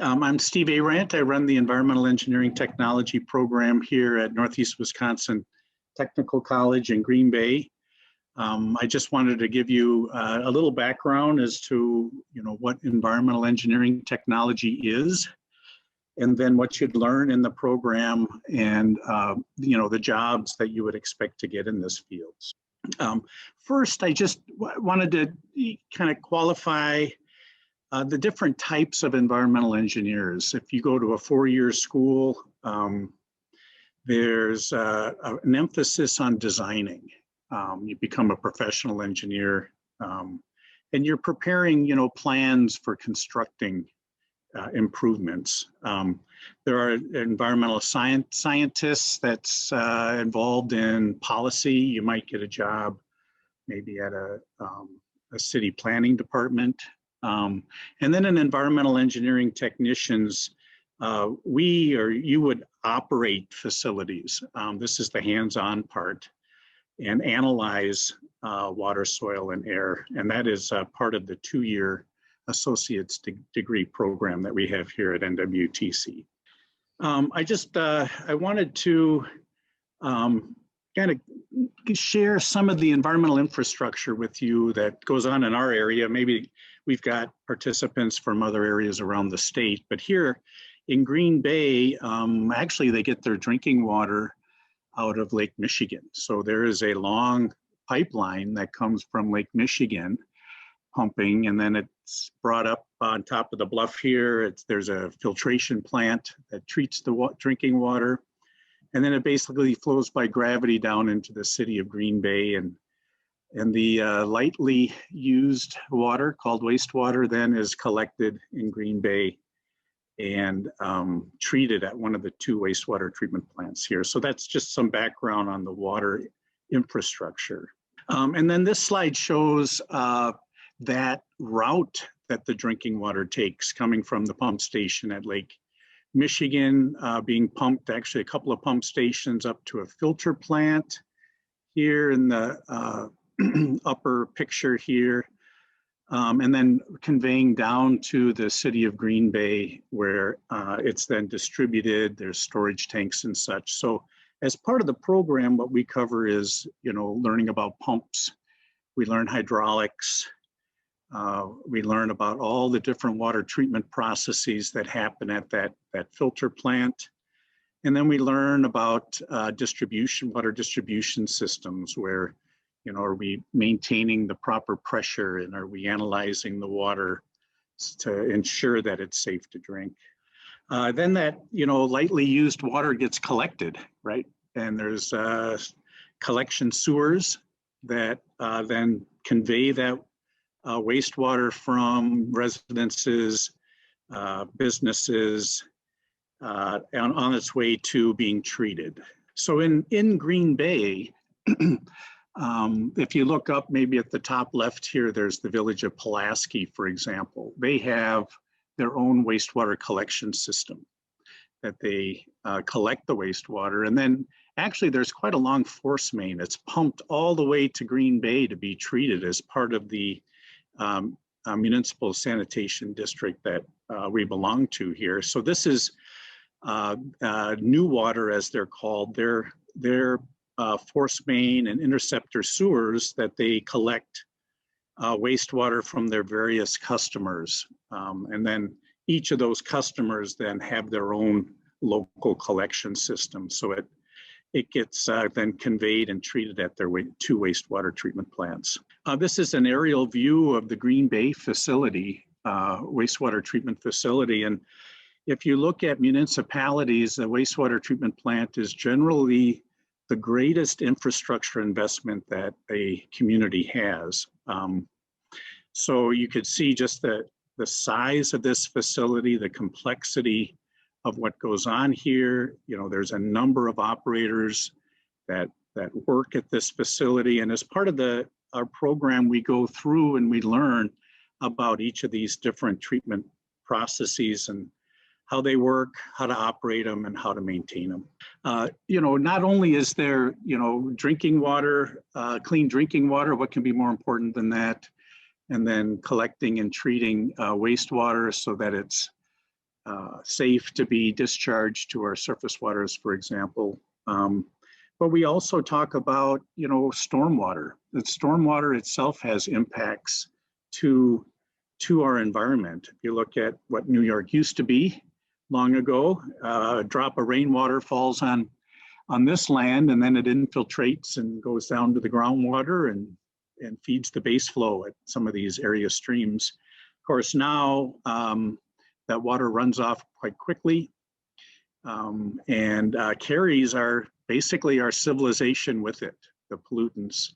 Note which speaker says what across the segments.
Speaker 1: I'm Steve Arant. I run the Environmental Engineering Technology program here at Northeast Wisconsin Technical College in Green Bay. I just wanted to give you a little background as to what environmental engineering technology is, and then what you'd learn in the program, and the jobs that you would expect to get in this field. First, I just wanted to kind of qualify the different types of environmental engineers. If you go to a four-year school, there's an emphasis on designing. You become a professional engineer, and you're preparing, plans for constructing improvements. There are environmental scientists that's involved in policy. You might get a job maybe at a city planning department. And then in environmental engineering technicians, you would operate facilities. This is the hands-on part, and analyze water, soil, and air. And that is part of the two-year associate's degree program that we have here at NWTC. I wanted to kind of share some of the environmental infrastructure with you that goes on in our area. Maybe we've got participants from other areas around the state, but here in Green Bay, actually they get their drinking water out of Lake Michigan. So there is a long pipeline that comes from Lake Michigan pumping, and then it's brought up on top of the bluff here. There's a filtration plant that treats the drinking water, and then it basically flows by gravity down into the city of Green Bay, and the lightly used water called wastewater then is collected in Green Bay and treated at one of the two wastewater treatment plants here. So that's just some background on the water infrastructure. And then this slide shows that route that the drinking water takes coming from the pump station at Lake Michigan, being pumped, actually a couple of pump stations, up to a filter plant here in the upper picture here, and then conveying down to the city of Green Bay, where it's then distributed. There's storage tanks and such. So as part of the program, what we cover is, learning about pumps. We learn hydraulics. We learn about all the different water treatment processes that happen at that filter plant. And then we learn about water distribution systems, where, are we maintaining the proper pressure, and are we analyzing the water to ensure that it's safe to drink? Then that, lightly used water gets collected, right? And there's collection sewers that then convey that wastewater from residences, businesses, on its way to being treated. So in Green Bay, if you look up maybe at the top left here, there's the village of Pulaski, for example. They have their own wastewater collection system that they collect the wastewater. And then actually there's quite a long force main. It's pumped all the way to Green Bay to be treated as part of the municipal sanitation district that we belong to here. So this is new water, as they're called. They're force main and interceptor sewers that they collect wastewater from their various customers. And then each of those customers then have their own local collection system. So it gets then conveyed and treated at their two wastewater treatment plants. This is an aerial view of the Green Bay facility, wastewater treatment facility. And if you look at municipalities, the wastewater treatment plant is generally the greatest infrastructure investment that a community has. So you could see just the size of this facility, the complexity of what goes on here. There's a number of operators that work at this facility. And as part of our program, we go through and we learn about each of these different treatment processes and how they work, how to operate them, and how to maintain them. Not only is there, drinking water, clean drinking water, what can be more important than that? And then collecting and treating wastewater so that it's safe to be discharged to our surface waters, for example. But we also talk about, stormwater. That stormwater itself has impacts to our environment. If you look at what New York used to be long ago, a drop of rainwater falls on this land, and then it infiltrates and goes down to the groundwater and feeds the base flow at some of these area streams. Of course, now that water runs off quite quickly and carries basically our civilization with it, the pollutants.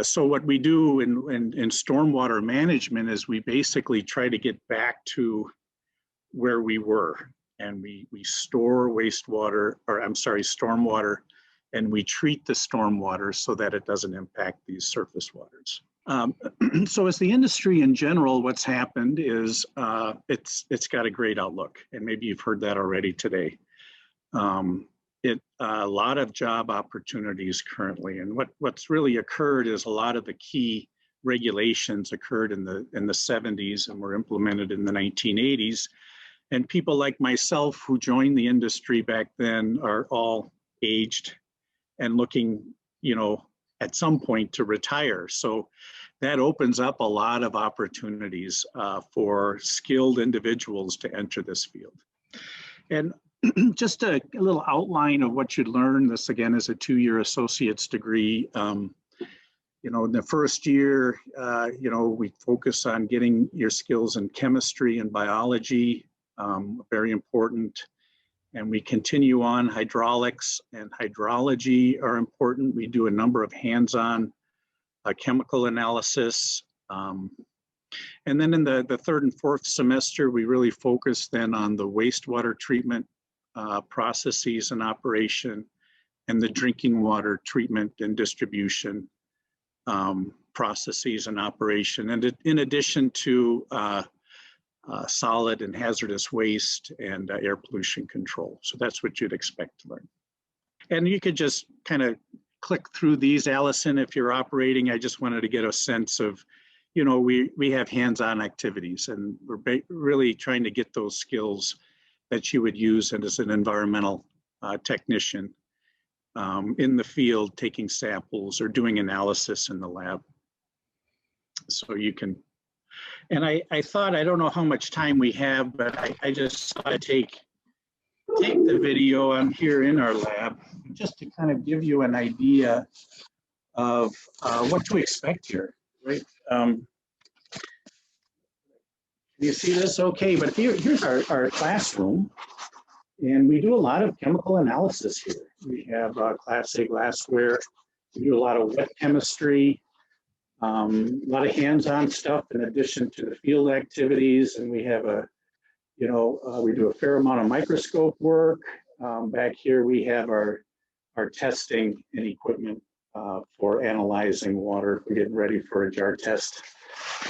Speaker 1: So what we do in stormwater management is we basically try to get back to where we were, and we store stormwater, and we treat the stormwater so that it doesn't impact these surface waters. So as the industry in general, what's happened is it's got a great outlook, and maybe you've heard that already today. A lot of job opportunities currently, and what's really occurred is a lot of the key regulations occurred in the 70s and were implemented in the 1980s. And people like myself who joined the industry back then are all aged and looking, at some point to retire. So that opens up a lot of opportunities for skilled individuals to enter this field. And just a little outline of what you'd learn. This again is a 2-year associate's degree. In the first year, we focus on getting your skills in chemistry and biology, very important. And we continue on. Hydraulics and hydrology are important. We do a number of hands-on chemical analysis. And then in the third and fourth semester, we really focus then on the wastewater treatment processes and operation, and the drinking water treatment and distribution processes and operation. And in addition to solid and hazardous waste and air pollution control. So that's what you'd expect to learn. And you could just kind of click through these, Allison, if you're operating. I just wanted to get a sense of, we have hands-on activities, and we're really trying to get those skills that you would use as an environmental technician in the field, taking samples or doing analysis in the lab. So you can, and I thought, I don't know how much time we have, but I just thought I'd take the video. I'm here in our lab just to kind of give you an idea of what to expect here, right? You see this? Okay, but here's our classroom, and we do a lot of chemical analysis here. We have Class A glassware. We do a lot of wet chemistry, a lot of hands-on stuff in addition to the field activities, and we have we do a fair amount of microscope work. Back here we have our testing and equipment for analyzing water. We're getting ready for a jar test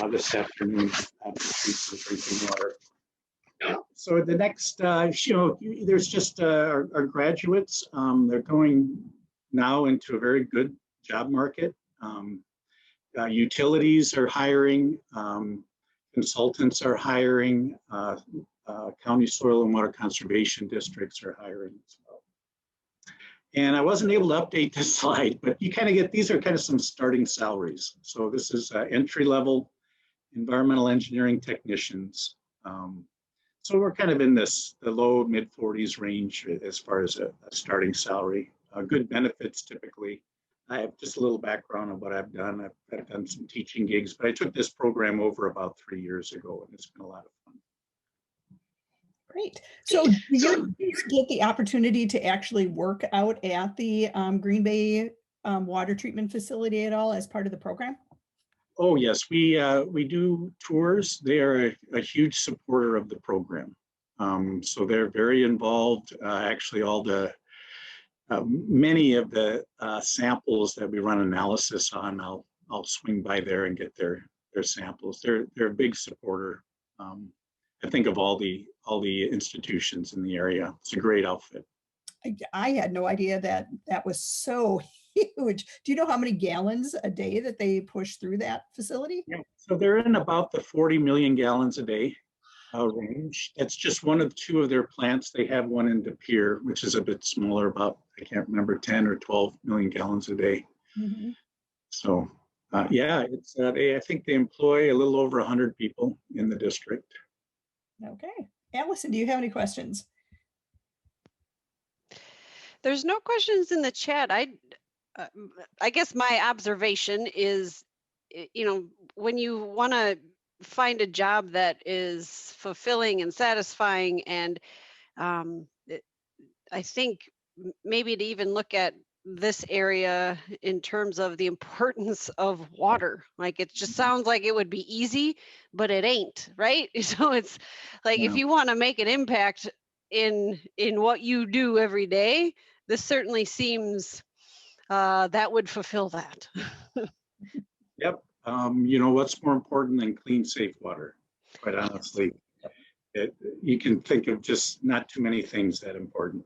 Speaker 1: this afternoon for drinking water. So the next, there's just our graduates. They're going now into a very good job market. Utilities are hiring, consultants are hiring, county soil and water conservation districts are hiring as well. And I wasn't able to update this slide, but you kind of get, these are kind of some starting salaries. So this is entry-level environmental engineering technicians. So we're kind of in the low mid 40s range as far as a starting salary. Good benefits typically. I have just a little background on what I've done. I've done some teaching gigs, but I took this program over about 3 years ago, and it's been a lot of fun.
Speaker 2: Great. So do you get the opportunity to actually work out at the Green Bay water treatment facility at all as part of the program?
Speaker 1: Oh yes, we do tours. They are a huge supporter of the program. So they're very involved. Actually, all the many of the samples that we run analysis on, I'll swing by there and get their samples. They're a big supporter. I think of all the institutions in the area. It's a great outfit.
Speaker 2: I had no idea that was so huge. Do you know how many gallons a day that they push through that facility?
Speaker 1: Yeah, so they're in about the 40 million gallons a day. Range. That's just one of two of their plants. They have one in De Pere, which is a bit smaller, about, I can't remember, 10 or 12 million gallons a day.
Speaker 2: Mhm.
Speaker 1: So yeah, it's I think they employ a little over 100 people in the district.
Speaker 2: Okay. Allison, do you have any questions?
Speaker 3: There's no questions in the chat. I guess my observation is, you know, when you want to find a job that is fulfilling and satisfying, and I think maybe to even look at this area in terms of the importance of water. Like, it just sounds like it would be easy, but it ain't, right? So it's like, if you want to make an impact in what you do every day, this certainly seems that would fulfill that.
Speaker 1: Yep. You know, what's more important than clean, safe water? Quite honestly, you can think of just not too many things that important.